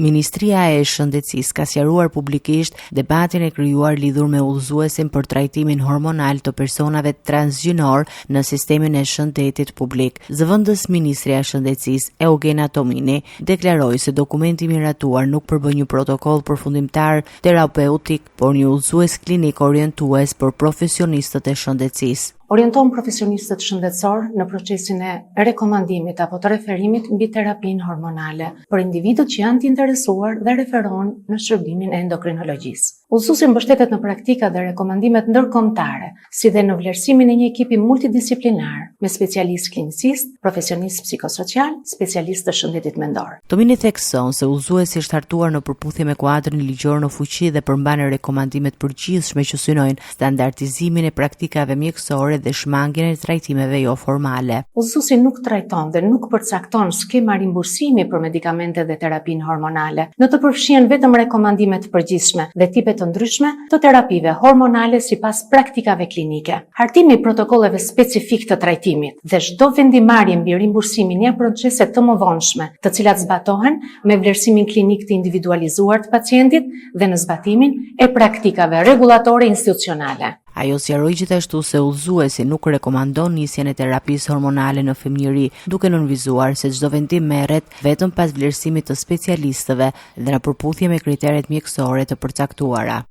Ministria e Shëndetësisë ka sqaruar publikisht debatin e krijuar lidhur me udhëzuesin për trajtimin hormonal të personave transgjinor në sistemin e shëndetit publik. Zëvendës Ministria e Shëndetësisë Eugena Tomini deklaroi se dokumenti miratuar nuk përbën një protokoll përfundimtar terapeutik, por një udhëzues klinik orientues për profesionistët e shëndetësisë. Orienton profesionistët shëndetësor në procesin e rekomandimit apo të referimit mbi terapinë hormonale për individët që janë të interesuar dhe referohen në shërbimin e endokrinologjisë. Udhëzuesi mbështetet në praktika dhe rekomandimet ndërkombëtare, si dhe në vlerësimin e një ekipi multidisiplinar me specialist klinicist, profesionist psikosocial, specialist të shëndetit mendor. Tomini thekson se udhëzuesi është hartuar në përputhje me kuadrin ligjor në fuqi dhe përmban rekomandimet përgjithshme që synojnë standardizimin e praktikave mjekësore dhe shmangjen e trajtimeve jo formale. Udhëzuesi nuk trajton dhe nuk përcakton skema rimbursimi për medikamente dhe terapinë hormonale. Në të përfshihen vetëm rekomandimet përgjithshme dhe tipet të ndryshme të terapive hormonale sipas praktikave klinike. Hartimi i protokolleve specifik të trajtimit dhe çdo vendimarrje mbi rimbursimin janë procese të mëvonshme, të cilat zbatohen me vlerësimin klinik të individualizuar të pacientit dhe në zbatimin e praktikave rregullatore institucionale. Ajo sqaroi gjithashtu se udhëzuesi nuk rekomandon nisjen e terapisë hormonale në fëmijëri, duke nënvizuar se çdo vendim merret vetëm pas vlerësimit të specialistëve dhe në përputhje me kriteret mjekësore të përcaktuara.